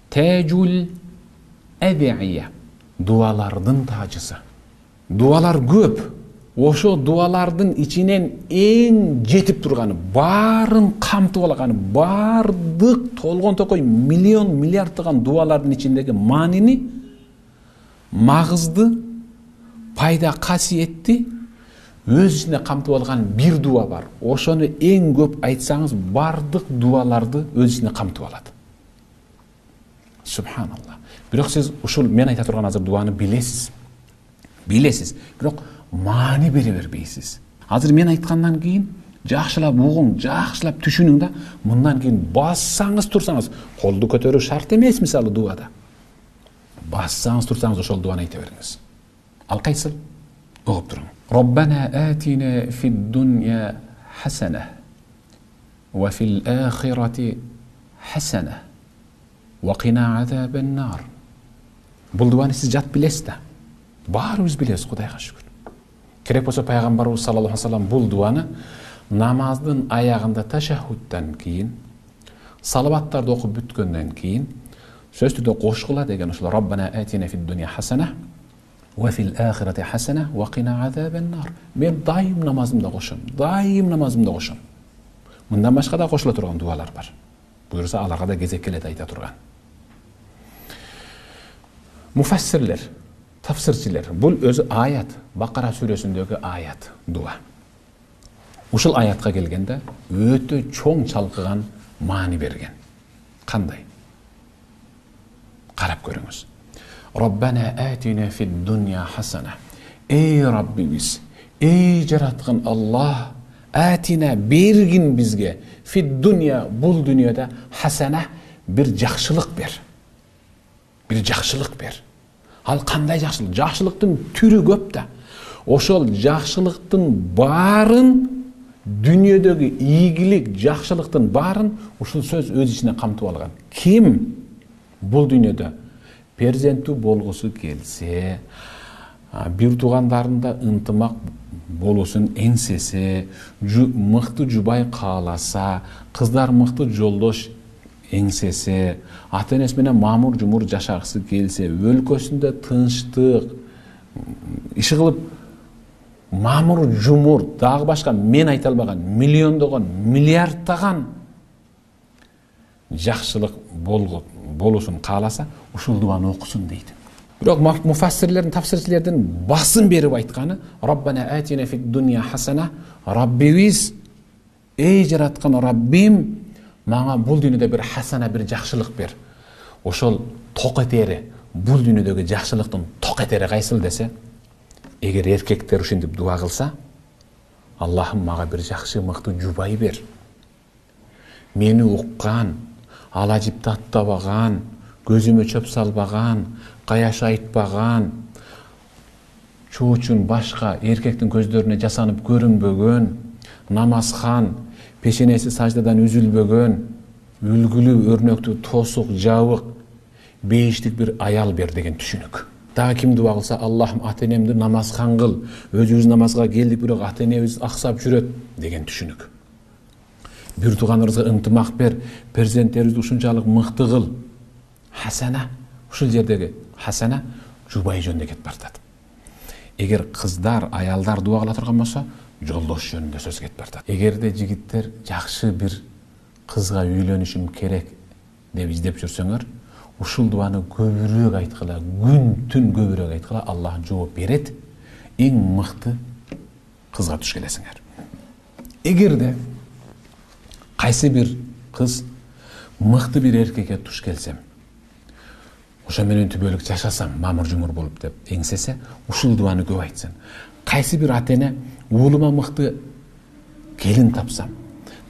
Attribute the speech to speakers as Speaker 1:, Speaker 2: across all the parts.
Speaker 1: Tecul ede'iyye, dualardın tacısı. Dualar көп. Oşo dualardın içinen en jetip turganı, barın kamtıp alganı, bardık tolgon tokoy milyon milyardtыган dualardın içindeki manini, mağızdı, payda kasiyetli, öz içinde kamtıp algan bir dua var. Oşonu en көп aytsanız bardık dualardı öz içinde kamtıp aladı. Subhanallah. Biroq siz uşul men ayta turgan azır duanı bilesiz. Bilesiz. Biroq mani bere berbeysiz. Hazır men aytkandan keyin жакшылап угуң, жакшылап түшүнүң да, мындан кийин бассаңыз турсаңыз, колду көтөрүү шарт эмес мисалы дуада. Бассаңыз турсаңыз ошол дуаны айта бериңиз. Ал кайсыл? Угуп туруң. Роббана атина фид-дунья хасана ва фил-ахирати хасана ва кина азабан-нар. Бул дуаны сиз жат билесиз да. Баарыбыз билебиз, Кудайга шүкүр. Керек болсо пайгамбарыбыз саллаллаху алейхи ва саллям бул дуаны намаздын аягында ташаххудтан кийин, салаваттарды окуп бүткөндөн кийин сөз түрдө кошкула деген ошол Роббана атина фид-дунья хасана ва фил-ахирати хасана ва кина азабан-нар. Мен дайым намазымда кошом, дайым намазымда кошом. Мындан башка да кошула турган дуалар бар. Буюрса аларга да кезек келет айта турган. Mufassirler, tafsirçiler, бұл өзі ayat, Бақара сүресіндегі ayat, дуа. Ушыл аятқа келгенде өтө чоң чалкыган мани берген. Кандай? Карап көрүңүз. Роббана атина фид-дунья хасана. Ey Rabbimiz, ey жараткан Аллах, атина бергин бизге фид-дунья, бул дүнүйөдө хасана, бир жакшылык бер. Bir жакшылык бер. Ал кандай жакшылык? Жакшылыктын түрү көп да. Ошол жакшылыктын барын, дүнүйөдөгү ийгилик, жакшылыктын барын ушул сөз өз ичине камтып алган. Ким бул дүнүйөдө перзенттүү болгусу келсе, бир туугандарында ынтымак болуусун эңсесе, мыкты жубай кааласа, кыздар мыкты жолдош эңсесе, ата-энеси менен мамур жумур жашагысы келсе, өлкөсүндө тынчтык, иши кылып мамур жумур, дагы башка мен айта албаган миллиондогон, миллиардтаган жакшылык болуусун кааласа, ушул дуаны окусун дейт. Бирок муфассирлердин, тафсирчилердин басым берип айтканы Роббана атина фид-дунья хасана, Раббибиз, эй жараткан Раббим, мага бул дүйнөдө бир хасана, бир жакшылык бер. Ошол ток этери, бул дүйнөдөгү жакшылыктын ток этери кайсыл десе, эгер эркектер ушинтип дуа кылса, Аллахым мага бир жакшы мыкты жубай бер. Мени уккан, алажипти аттабаган, көзүмө чөп салбаган, каяш айтпаган, чоочун башка эркектин көздөрүнө жасанып көрүнбөгөн, намазхан, пешенеси саждадан үзүлбөгөн, үлгүлүү, өрнөктүү, тосук, жабык, бейиштик бир аял бер деген түшүнүк. Дагы ким дуа кылса, Аллахым ата-энемди намазхан кыл, өзүбүз намазга келдик, бирок ата-энебиз аксап жүрөт деген түшүнүк. Бир тууганыбызга ынтымак бер, перзенттерибизди ушунчалык мыкты кыл. Хасана, ушул жердеги хасана жубай жөнүндө кетип бартат. Эгер кыздар, аялдар дуа кыла турган болсо, жолдош жөнүндө сөз кетип бартат. Эгерде жигиттер жакшы бир кызга үйлөнүшүм керек деп издеп жүрсөңөр, ушул дуаны көбүрөөк айткыла, күн түн көбүрөөк айткыла, Аллах жооп берет, эң мыкты кызга туш келесиңер. Эгерде кайсы бир кыз мыкты бир эркекке туш келсем, ошо менен түбөлүк жашасам, мамур жумур болуп деп эңсесе, ушул дуаны көп айтсын. Кайсы бир ата-эне уулума мыкты келин тапсам,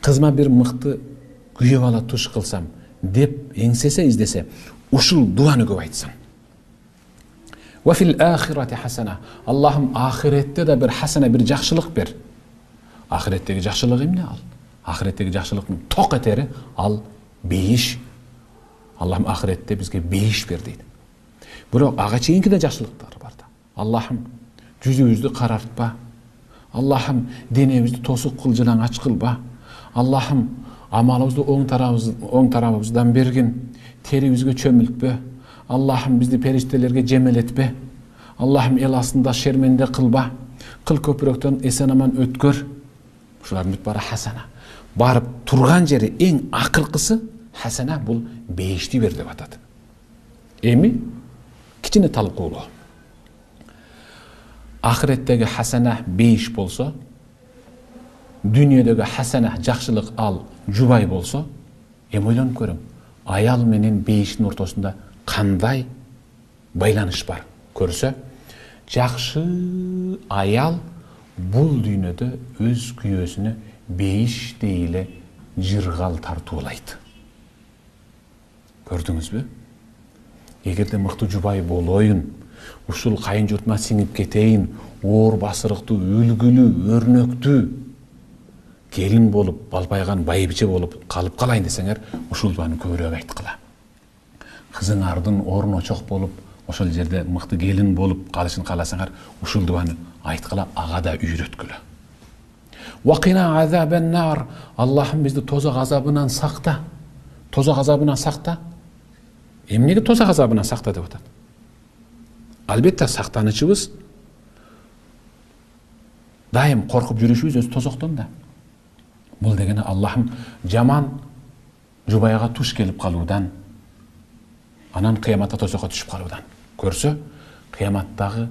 Speaker 1: кызыма бир мыкты күйөө бала туш кылсам деп эңсесе, издесе, ушул дуаны көп айтсын. Ва фил-ахирати хасана. Аллахым ахиретте да бир хасана, бир жакшылык бер. Ахиреттеги жакшылык эмне ал? Ахиреттеги жакшылыктын ток этери ал бейиш. Аллахым ахиретте бизге бейиш бер дейт. Бирок ага чейинки да жакшылыктар бар да. Аллахым жүзүбүздү карартпа. Аллахым денебизди тосук кыл, жылаң ач кылба. Аллахым Амалыбызды оң тарабыбыздан бергин. Терибизге чөмүлтпө. Аллахым бизди периштелерге жемелетпе. Аллахым эл астында шерменде кылба. Кыл көпүрөктөн эсен аман өткөр. Ушулардын бүт баары хасана. Барып турган жери эң акыркысы хасана, бул бейишти бер деп атат. Эми кичине талкуулоо. Ахиреттеги хасана бейиш болсо, дүйнөдөгү хасана жакшылык ал жубай болсо, эми ойлонуп көрүң. Аял менен бейиштин ортосунда кандай байланыш бар? Көрсө, жакшы аял бул дүйнөдө өз күйөөсүнө бейиштей эле жыргал тартуулайт. Көрдүңүзбү? Эгерде мыкты жубай болоюн, ушул кайын журтума сиңип кетейин, оор басырыктуу, үлгүлүү, өрнөктүү келин болуп, балбайган байбиче болуп калып калайын десеңер, ушул дуаны көбүрөөк айткыла. Кызыңардын орун очок болуп, ошол жерде мыкты келин болуп калышын кааласаңар, ушул дуаны айткыла, ага да үйрөткүлө. Вакина азабан нар. Аллахым бизди тозак азабынан сакта. Тозак азабынан сакта. Эмнеге тозак азабынан сакта деп атат? Албетте сактанычыбыз дайым коркуп жүрүшүбүз өз тозоктон да. Бул дегени Аллахым жаман жубайга туш келип калуудан, анан кыяматта тозокко түшүп калуудан. Көрсө, кыяматтагы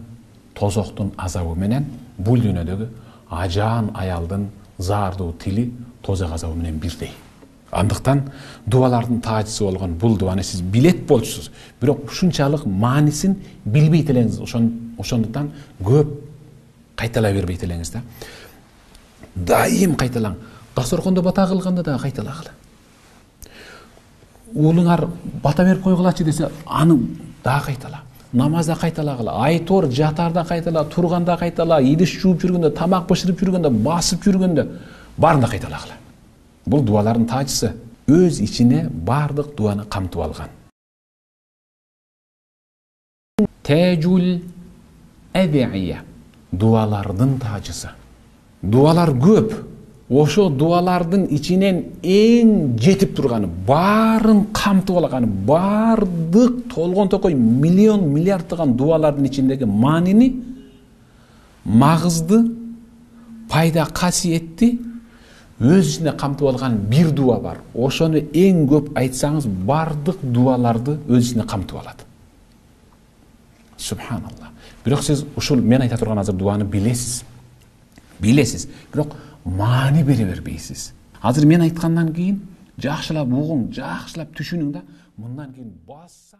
Speaker 1: тозоктун азабы менен бул дүйнөдөгү ажаан аялдын заардуу тили тозак азабы менен бирдей. Андыктан дуалардын таажысы болгон бул дуаны сиз билет болчусуз, бирок ушунчалык маанисин билбейт элеңиз. Ошондуктан көп кайталай бербейт элеңиз да. Дайым кайталаң. Дасторкондо бата кылганда да кайталагыла. Уулуңар бата берип койгулачы десе, аны да кайтала. Намазда кайталагыла, айтор жатарда кайтала, турганда кайтала, идиш жууп жүргөндө, тамак бышырып жүргөндө, басып жүргөндө баарында кайталагыла. Бул дуалардын таажысы өз ичине бардык дуаны камтып алган. Тажул адия, дуалардын таажысы. Дуалар көп. Ошо дуалардын ичинен эң жетип турганы, баарын камтып алганы, бардык толгон токой миллион миллиарддаган дуалардын ичиндеги маанини, магызды, пайда касиетти өз ичине камтып алган бир дуа бар. Ошону эң көп айтсаңыз, бардык дуаларды өз ичине камтып алат. Субханалла. Бирок сиз ушул мен айта турган азыр дуаны билесиз. Билесиз, бирок маани бере бербейсиз. Азыр мен айткандан кийин жакшылап угуң, жакшылап түшүнүң да, мындан кийин бассаң